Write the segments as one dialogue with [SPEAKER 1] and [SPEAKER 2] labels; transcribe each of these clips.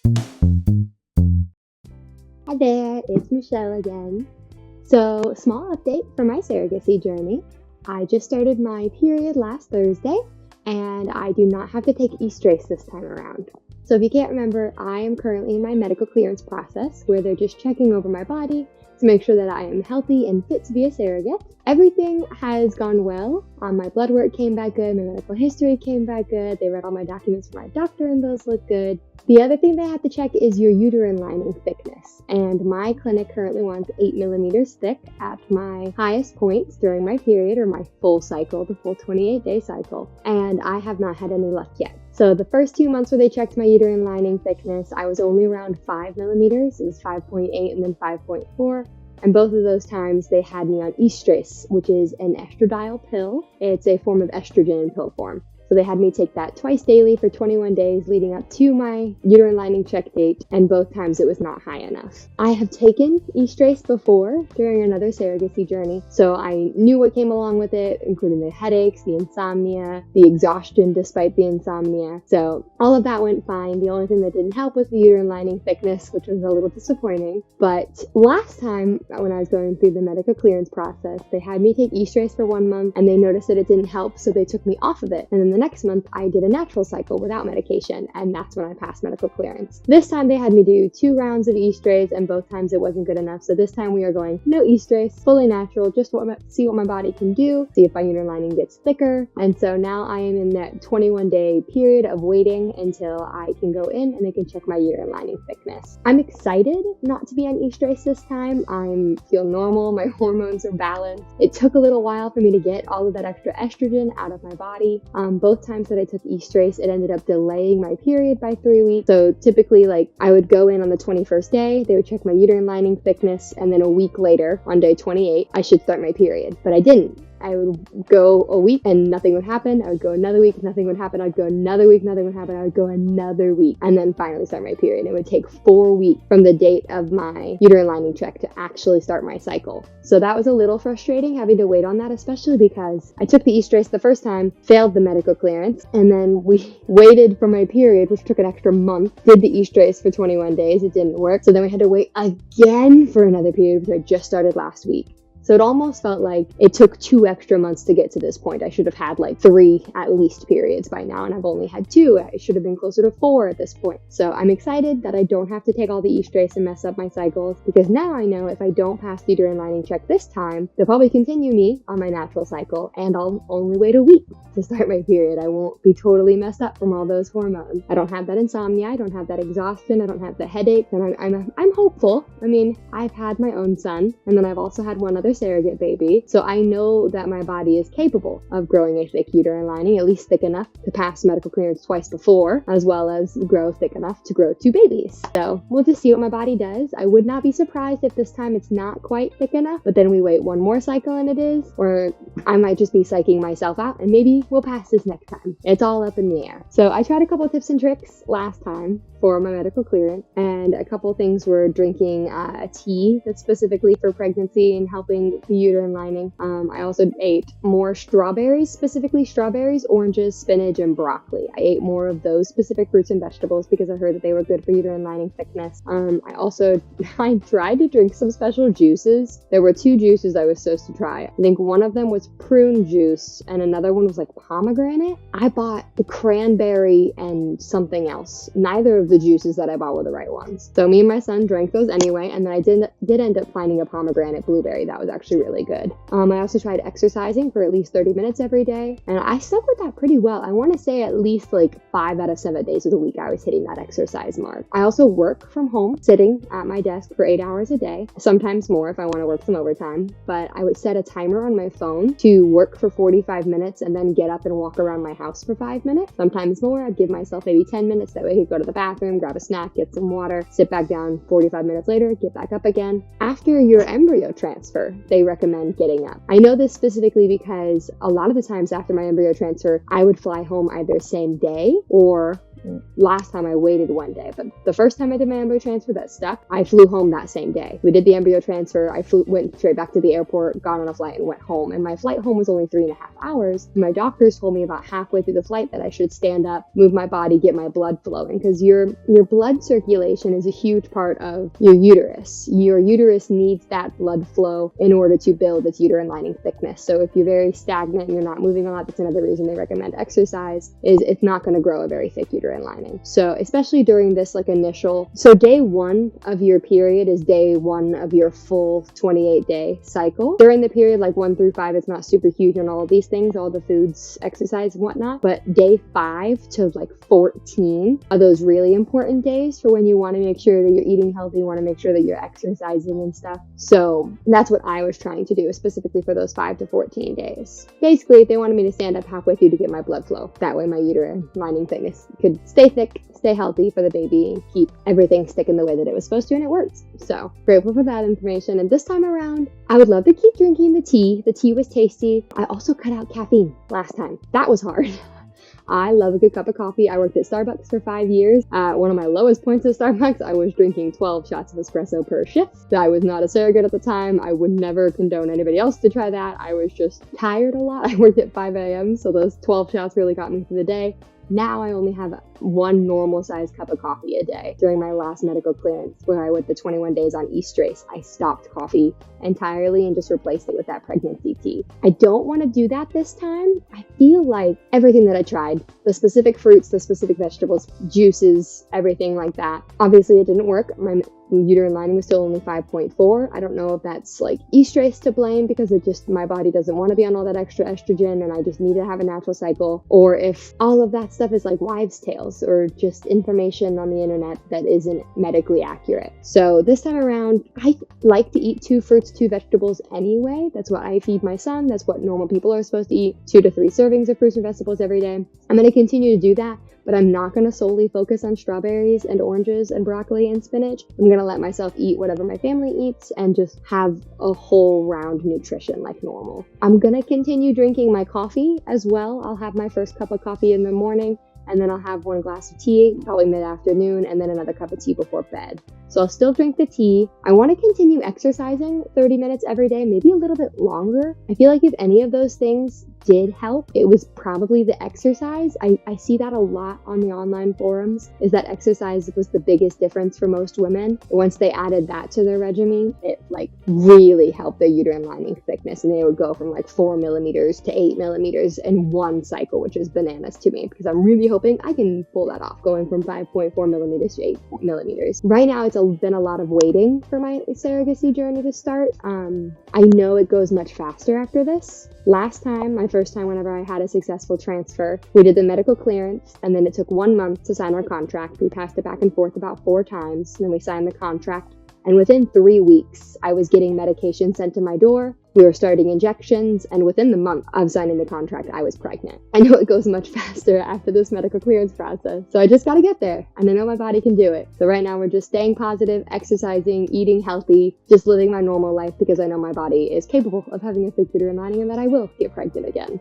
[SPEAKER 1] Hi there, it's Michelle again. So, small update for my surrogacy journey. I just started my period last Thursday, and I do not have to take estrace this time around. So, if you can't remember, I am currently in my medical clearance process where they're just checking over my body to make sure that I am healthy and fit to be a surrogate. Everything has gone well. My blood work came back good, my medical history came back good, they read all my documents from my doctor and those look good. The other thing they have to check is your uterine lining thickness, and my clinic currently wants 8 millimeters thick at my highest points during my period, or my full cycle, the full 28-day cycle, and I have not had any luck yet. So the first 2 months where they checked my uterine lining thickness, I was only around 5 millimeters. It was 5.8 and then 5.4. And both of those times they had me on estrace, which is an estradiol pill. It's a form of estrogen in pill form. So they had me take that twice daily for 21 days leading up to my uterine lining check date, and both times it was not high enough. I have taken estrace before during another surrogacy journey, so I knew what came along with it, including the headaches, the insomnia, the exhaustion despite the insomnia. So all of that went fine. The only thing that didn't help was the uterine lining thickness, which was a little disappointing. But last time when I was going through the medical clearance process, they had me take estrace for 1 month, and they noticed that it didn't help, so they took me off of it. And then the next month I did a natural cycle without medication, and that's when I passed medical clearance. This time they had me do 2 rounds of estrace, and both times it wasn't good enough, so this time we are going no estrace, fully natural, just see what my body can do, see if my uterine lining gets thicker. And so now I am in that 21-day period of waiting until I can go in and they can check my uterine lining thickness. I'm excited not to be on estrace this time. I feel normal, my hormones are balanced. It took a little while for me to get all of that extra estrogen out of my body. Both times that I took estrace, it ended up delaying my period by 3 weeks. So typically, I would go in on the 21st day, they would check my uterine lining thickness, and then a week later, on day 28, I should start my period. But I didn't. I would go a week and nothing would happen. I would go another week, nothing would happen. I'd go another week, nothing would happen. I would go another week and then finally start my period. It would take 4 weeks from the date of my uterine lining check to actually start my cycle. So that was a little frustrating having to wait on that, especially because I took the estrace the first time, failed the medical clearance, and then we waited for my period, which took an extra month, did the estrace for 21 days. It didn't work. So then we had to wait again for another period, which I just started last week. So it almost felt like it took 2 extra months to get to this point. I should have had 3 at least periods by now, and I've only had 2. I should have been closer to 4 at this point. So I'm excited that I don't have to take all the estrace and mess up my cycles, because now I know if I don't pass the uterine lining check this time, they'll probably continue me on my natural cycle, and I'll only wait a week to start my period. I won't be totally messed up from all those hormones. I don't have that insomnia, I don't have that exhaustion, I don't have the headache, and I'm hopeful. I mean, I've had my own son, and then I've also had one other surrogate baby, so I know that my body is capable of growing a thick uterine lining, at least thick enough to pass medical clearance twice before, as well as grow thick enough to grow 2 babies. So we'll just see what my body does. I would not be surprised if this time it's not quite thick enough, but then we wait 1 more cycle and it is, or I might just be psyching myself out and maybe we'll pass this next time. It's all up in the air. So I tried a couple tips and tricks last time for my medical clearance, and a couple things were drinking a tea that's specifically for pregnancy and helping the uterine lining. I also ate more strawberries, specifically strawberries, oranges, spinach, and broccoli. I ate more of those specific fruits and vegetables because I heard that they were good for uterine lining thickness. I tried to drink some special juices. There were 2 juices I was supposed to try. I think one of them was prune juice and another one was pomegranate. I bought the cranberry and something else. Neither of the juices that I bought were the right ones. So me and my son drank those anyway, and then I did end up finding a pomegranate blueberry that was actually really good. I also tried exercising for at least 30 minutes every day, and I stuck with that pretty well. I want to say at least 5 out of 7 days of the week I was hitting that exercise mark. I also work from home, sitting at my desk for 8 hours a day, sometimes more if I want to work some overtime, but I would set a timer on my phone to work for 45 minutes and then get up and walk around my house for 5 minutes, sometimes more. I'd give myself maybe 10 minutes, that way I could go to the bathroom, grab a snack, get some water, sit back down 45 minutes later, get back up again. After your embryo transfer, they recommend getting up. I know this specifically because a lot of the times after my embryo transfer, I would fly home either same day or last time I waited one day, but the first time I did my embryo transfer that stuck, I flew home that same day. We did the embryo transfer. I went straight back to the airport, got on a flight and went home. And my flight home was only 3.5 hours. My doctors told me about halfway through the flight that I should stand up, move my body, get my blood flowing, because your blood circulation is a huge part of your uterus. Your uterus needs that blood flow in order to build its uterine lining thickness. So if you're very stagnant and you're not moving a lot, that's another reason they recommend exercise, is it's not going to grow a very thick uterine lining. So especially during this so day 1 of your period is day 1 of your full 28-day cycle. During the period 1 through 5, it's not super huge on all of these things, all the foods, exercise and whatnot, but day 5 to 14 are those really important days for when you want to make sure that you're eating healthy, you want to make sure that you're exercising and stuff. So that's what I was trying to do, specifically for those 5 to 14 days. Basically, they wanted me to stand up halfway through to get my blood flow. That way my uterine lining thickness could stay thick, stay healthy for the baby, and keep everything sticking the way that it was supposed to, and it works. So grateful for that information. And this time around, I would love to keep drinking the tea. The tea was tasty. I also cut out caffeine last time. That was hard. I love a good cup of coffee. I worked at Starbucks for 5 years. One of my lowest points at Starbucks, I was drinking 12 shots of espresso per shift. I was not a surrogate at the time. I would never condone anybody else to try that. I was just tired a lot. I worked at 5 a.m., so those 12 shots really got me through the day. Now I only have one normal sized cup of coffee a day. During my last medical clearance, where I went the 21 days on estrase, I stopped coffee entirely and just replaced it with that pregnancy tea. I don't want to do that this time. I feel like everything that I tried, the specific fruits, the specific vegetables, juices, everything like that, obviously it didn't work. My uterine lining was still only 5.4. I don't know if that's estrase to blame, because my body doesn't want to be on all that extra estrogen and I just need to have a natural cycle, or if all of that stuff is wives' tales or just information on the internet that isn't medically accurate. So this time around, I like to eat 2 fruits, 2 vegetables anyway. That's what I feed my son. That's what normal people are supposed to eat, 2 to 3 servings of fruits and vegetables every day. I'm going to continue to do that, but I'm not going to solely focus on strawberries and oranges and broccoli and spinach. I'm going to let myself eat whatever my family eats and just have a whole round nutrition like normal. I'm going to continue drinking my coffee as well. I'll have my first cup of coffee in the morning, and then I'll have 1 glass of tea, probably mid-afternoon, and then another cup of tea before bed. So I'll still drink the tea. I want to continue exercising 30 minutes every day, maybe a little bit longer. I feel like if any of those things did help, it was probably the exercise. I see that a lot on the online forums, is that exercise was the biggest difference for most women. Once they added that to their regimen, it really helped their uterine lining thickness, and they would go from 4 millimeters to 8 millimeters in one cycle, which is bananas to me, because I'm really hoping I can pull that off, going from 5.4 millimeters to 8 millimeters. Right now, it's been a lot of waiting for my surrogacy journey to start. I know it goes much faster after this. Last time, my first time whenever I had a successful transfer, we did the medical clearance, and then it took 1 month to sign our contract. We passed it back and forth about 4 times, and then we signed the contract. And within 3 weeks, I was getting medication sent to my door. We were starting injections, and within the month of signing the contract, I was pregnant. I know it goes much faster after this medical clearance process, so I just gotta get there, and I know my body can do it. So right now, we're just staying positive, exercising, eating healthy, just living my normal life, because I know my body is capable of having a thick uterine lining and that I will get pregnant again.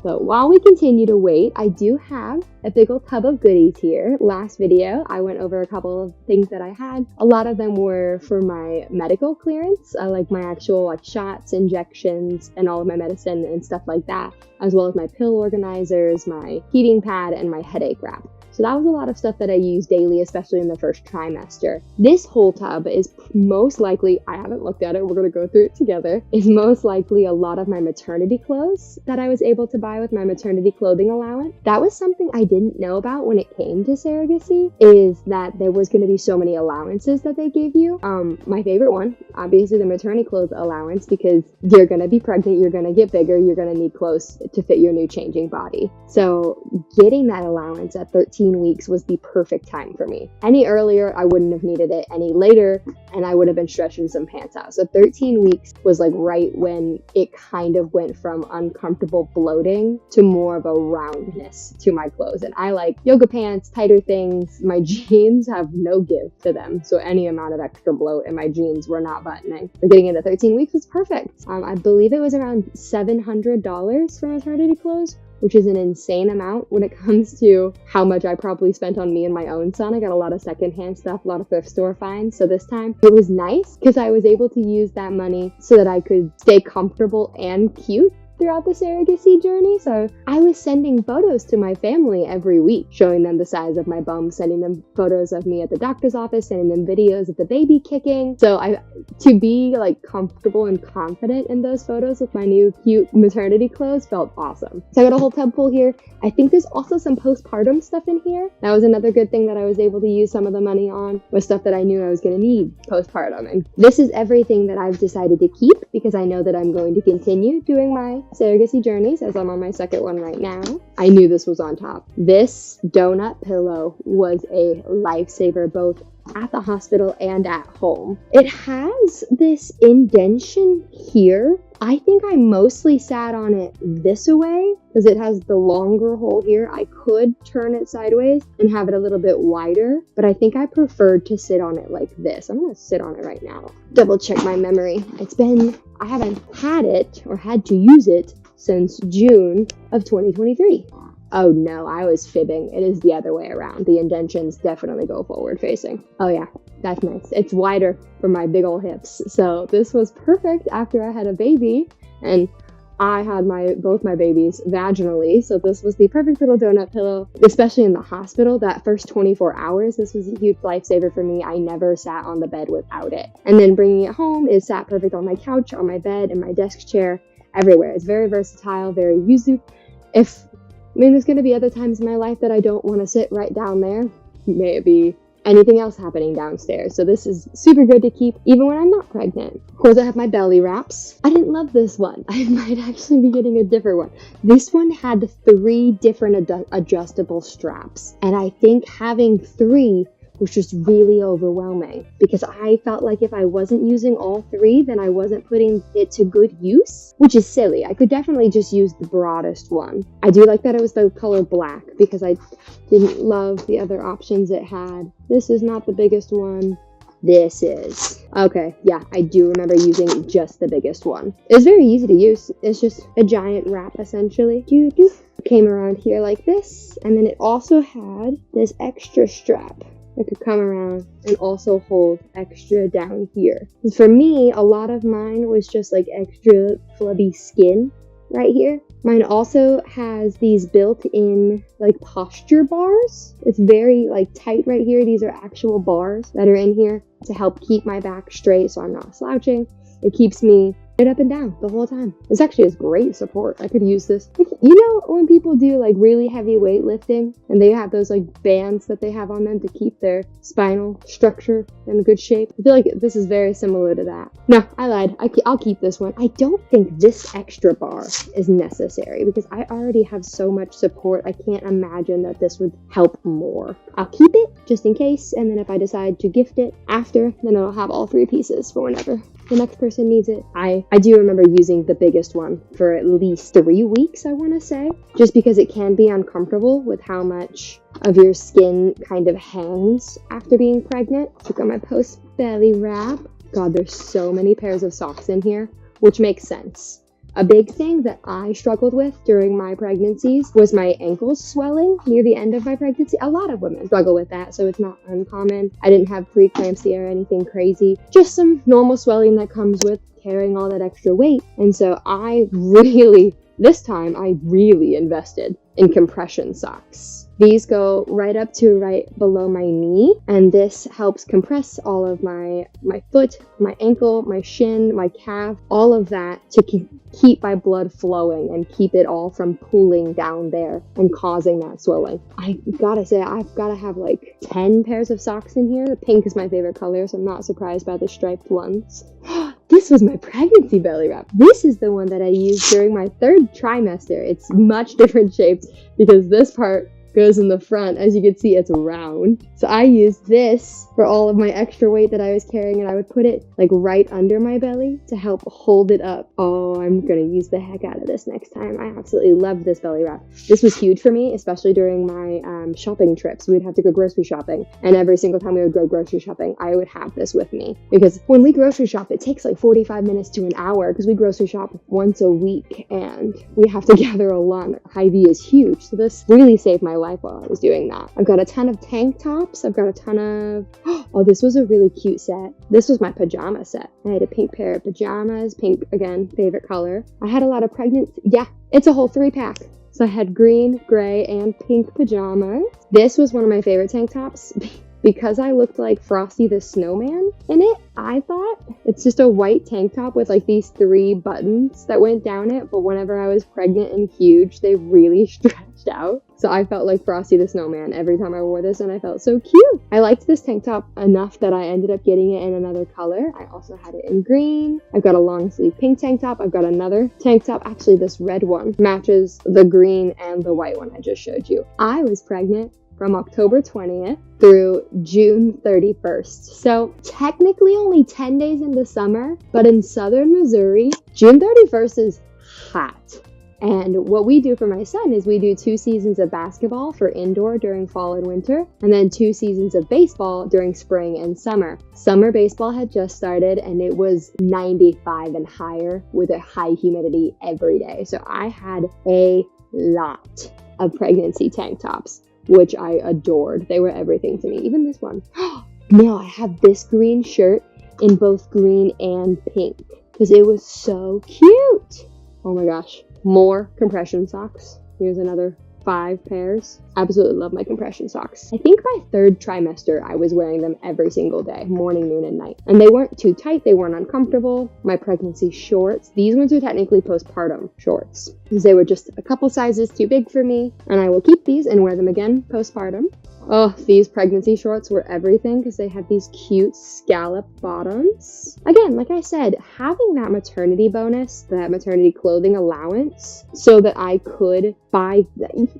[SPEAKER 1] So while we continue to wait, I do have a big old tub of goodies here. Last video, I went over a couple of things that I had. A lot of them were for my medical clearance, like my actual shots, injections, and all of my medicine and stuff like that, as well as my pill organizers, my heating pad, and my headache wrap. So that was a lot of stuff that I use daily, especially in the first trimester. This whole tub is most likely, I haven't looked at it, we're going to go through it together, is most likely a lot of my maternity clothes that I was able to buy with my maternity clothing allowance. That was something I didn't know about when it came to surrogacy, is that there was going to be so many allowances that they gave you. My favorite one, obviously the maternity clothes allowance, because you're going to be pregnant, you're going to get bigger, you're going to need clothes to fit your new changing body. So getting that allowance at 13 weeks was the perfect time for me. Any earlier, I wouldn't have needed it. Any later, and I would have been stretching some pants out. So 13 weeks was right when it kind of went from uncomfortable bloating to more of a roundness to my clothes. And I like yoga pants, tighter things. My jeans have no give to them. So any amount of extra bloat in my jeans were not buttoning. So getting into 13 weeks was perfect. I believe it was around $700 for maternity clothes, which is an insane amount when it comes to how much I probably spent on me and my own son. I got a lot of secondhand stuff, a lot of thrift store finds. So this time it was nice because I was able to use that money so that I could stay comfortable and cute throughout the surrogacy journey. So I was sending photos to my family every week, showing them the size of my bum, sending them photos of me at the doctor's office, sending them videos of the baby kicking. So to be like comfortable and confident in those photos with my new cute maternity clothes felt awesome. So I got a whole tub full here. I think there's also some postpartum stuff in here. That was another good thing that I was able to use some of the money on, was stuff that I knew I was going to need postpartum. And this is everything that I've decided to keep because I know that I'm going to continue doing my surrogacy journeys, as I'm on my second one right now. I knew this was on top. This donut pillow was a lifesaver both at the hospital and at home. It has this indentation here. I think I mostly sat on it this way because it has the longer hole here. I could turn it sideways and have it a little bit wider, but I think I preferred to sit on it like this. I'm gonna sit on it right now. Double check my memory. I haven't had it or had to use it since June of 2023. Oh no, I was fibbing. It is the other way around. The indentions definitely go forward facing. Oh yeah, that's nice. It's wider for my big old hips. So this was perfect after I had a baby, and I had both my babies vaginally. So this was the perfect little donut pillow, especially in the hospital. That first 24 hours, this was a huge lifesaver for me. I never sat on the bed without it. And then bringing it home, it sat perfect on my couch, on my bed, in my desk chair, everywhere. It's very versatile, very yuzu. There's going to be other times in my life that I don't want to sit right down there. Maybe anything else happening downstairs. So this is super good to keep even when I'm not pregnant. Of course, I have my belly wraps. I didn't love this one. I might actually be getting a different one. This one had 3 different adjustable straps. And I think having 3 was just really overwhelming because I felt like if I wasn't using all 3, then I wasn't putting it to good use, which is silly. I could definitely just use the broadest one. I do like that it was the color black because I didn't love the other options it had. This is not the biggest one. This is. Okay, yeah, I do remember using just the biggest one. It's very easy to use. It's just a giant wrap, essentially. Came around here like this, and then it also had this extra strap that could come around and also hold extra down here. For me, a lot of mine was just like extra flubby skin right here. Mine also has these built-in like posture bars. It's very like tight right here. These are actual bars that are in here to help keep my back straight so I'm not slouching. It keeps me straight up and down the whole time. This actually is great support. I could use this. You know when people do like really heavy weightlifting and they have those like bands that they have on them to keep their spinal structure in good shape? I feel like this is very similar to that. No, I lied. I'll keep this one. I don't think this extra bar is necessary because I already have so much support. I can't imagine that this would help more. I'll keep it just in case, and then if I decide to gift it after, then I'll have all 3 pieces for whenever the next person needs it. I do remember using the biggest one for at least 3 weeks, I want to say, just because it can be uncomfortable with how much of your skin kind of hangs after being pregnant. Look at my post belly wrap. God, there's so many pairs of socks in here, which makes sense. A big thing that I struggled with during my pregnancies was my ankles swelling near the end of my pregnancy. A lot of women struggle with that, so it's not uncommon. I didn't have preeclampsia or anything crazy, just some normal swelling that comes with carrying all that extra weight. And so this time I really invested in compression socks. These go right up to right below my knee, and this helps compress all of my foot, my ankle, my shin, my calf, all of that to keep my blood flowing and keep it all from pooling down there and causing that swelling. I gotta say, I've gotta have like 10 pairs of socks in here. The pink is my favorite color, so I'm not surprised by the striped ones. This was my pregnancy belly wrap. This is the one that I used during my 3rd trimester. It's much different shaped because this part goes in the front. As you can see, it's round. So I used this for all of my extra weight that I was carrying, and I would put it like right under my belly to help hold it up. Oh, I'm gonna use the heck out of this next time. I absolutely love this belly wrap. This was huge for me, especially during my shopping trips. We'd have to go grocery shopping, and every single time we would go grocery shopping, I would have this with me, because when we grocery shop, it takes like 45 minutes to an hour, because we grocery shop once a week and we have to gather a lot. Hy-Vee is huge, so this really saved my life while I was doing that. I've got a ton of tank tops. I've got a ton of, oh, this was a really cute set. This was my pajama set. I had a pink pair of pajamas, pink, again, favorite color. I had a lot of it's a whole 3-pack. So I had green, gray, and pink pajamas. This was one of my favorite tank tops because I looked like Frosty the Snowman in it. I thought it's just a white tank top with like these 3 buttons that went down it, but whenever I was pregnant and huge, they really stretched out. So I felt like Frosty the Snowman every time I wore this, and I felt so cute. I liked this tank top enough that I ended up getting it in another color. I also had it in green. I've got a long sleeve pink tank top. I've got another tank top. Actually, this red one matches the green and the white one I just showed you. I was pregnant from October 20th through June 31st. So technically only 10 days into summer, but in southern Missouri, June 31st is hot. And what we do for my son is we do 2 seasons of basketball for indoor during fall and winter, and then 2 seasons of baseball during spring and summer. Summer baseball had just started, and it was 95 and higher with a high humidity every day. So I had a lot of pregnancy tank tops, which I adored. They were everything to me, even this one. Now I have this green shirt in both green and pink because it was so cute. Oh my gosh. More compression socks. Here's another 5 pairs. Absolutely love my compression socks. I think my 3rd trimester, I was wearing them every single day, morning, noon, and night. And they weren't too tight. They weren't uncomfortable. My pregnancy shorts, these ones are technically postpartum shorts, because they were just a couple sizes too big for me. And I will keep these and wear them again postpartum. Oh, these pregnancy shorts were everything because they had these cute scallop bottoms. Again, like I said, having that maternity bonus, that maternity clothing allowance, so that I could buy,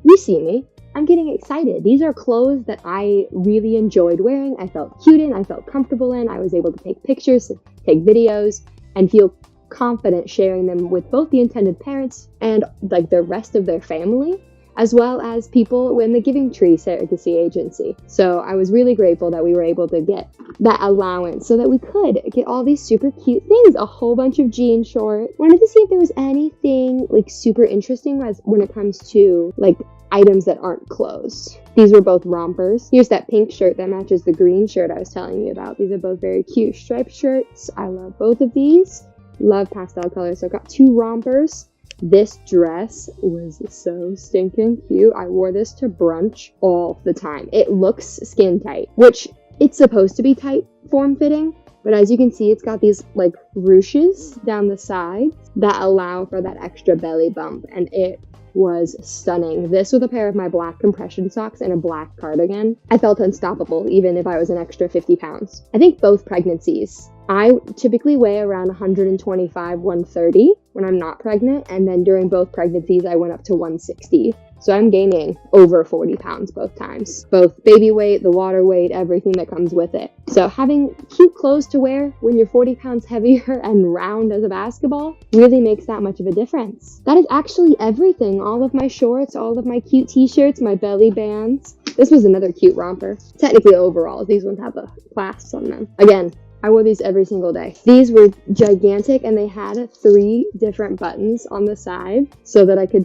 [SPEAKER 1] you see me, I'm getting excited. These are clothes that I really enjoyed wearing. I felt cute in, I felt comfortable in. I was able to take pictures, take videos, and feel confident sharing them with both the intended parents and like the rest of their family, as well as people in the Giving Tree Surrogacy Agency. So I was really grateful that we were able to get that allowance so that we could get all these super cute things, a whole bunch of jean shorts. Wanted to see if there was anything like super interesting when it comes to like items that aren't clothes. These were both rompers. Here's that pink shirt that matches the green shirt I was telling you about. These are both very cute striped shirts. I love both of these. Love pastel colors. So I've got 2 rompers. This dress was so stinking cute. I wore this to brunch all the time. It looks skin tight, which it's supposed to be tight form fitting, but as you can see, it's got these like ruches down the sides that allow for that extra belly bump, and it was stunning. This with a pair of my black compression socks and a black cardigan. I felt unstoppable even if I was an extra 50 pounds. I think both pregnancies, I typically weigh around 125, 130 when I'm not pregnant, and then during both pregnancies I went up to 160. So I'm gaining over 40 pounds both times. Both baby weight, the water weight, everything that comes with it. So having cute clothes to wear when you're 40 pounds heavier and round as a basketball really makes that much of a difference. That is actually everything. All of my shorts, all of my cute t-shirts, my belly bands. This was another cute romper. Technically overalls. These ones have the clasps on them. Again, I wore these every single day. These were gigantic and they had 3 different buttons on the side so that I could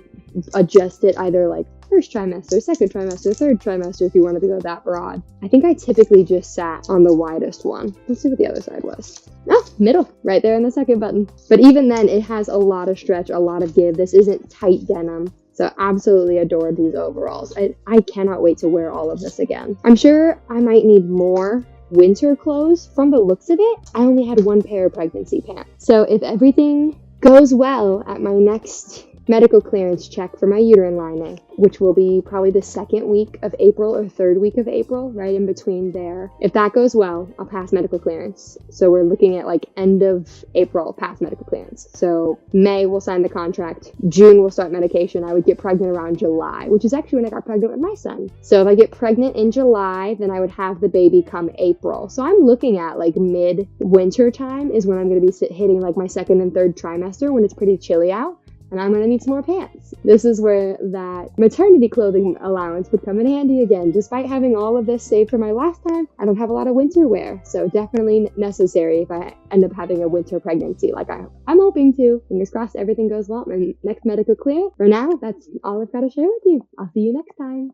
[SPEAKER 1] adjust it either like first trimester, second trimester, third trimester if you wanted to go that broad. I think I typically just sat on the widest one. Let's see what the other side was. Oh, middle, right there in the second button. But even then, it has a lot of stretch, a lot of give. This isn't tight denim. So absolutely adored these overalls. I cannot wait to wear all of this again. I'm sure I might need more winter clothes. From the looks of it, I only had 1 pair of pregnancy pants. So if everything goes well at my next medical clearance check for my uterine lining, which will be probably the second week of April or third week of April, right in between there. If that goes well, I'll pass medical clearance. So we're looking at like end of April, pass medical clearance. So May we'll sign the contract. June we'll start medication. I would get pregnant around July, which is actually when I got pregnant with my son. So if I get pregnant in July, then I would have the baby come April. So I'm looking at like mid-winter time is when I'm going to be hitting like my second and third trimester when it's pretty chilly out. And I'm going to need some more pants. This is where that maternity clothing allowance would come in handy again. Despite having all of this saved for my last time, I don't have a lot of winter wear. So definitely necessary if I end up having a winter pregnancy like I'm hoping to. Fingers crossed everything goes well. My next medical clear. For now, that's all I've got to share with you. I'll see you next time.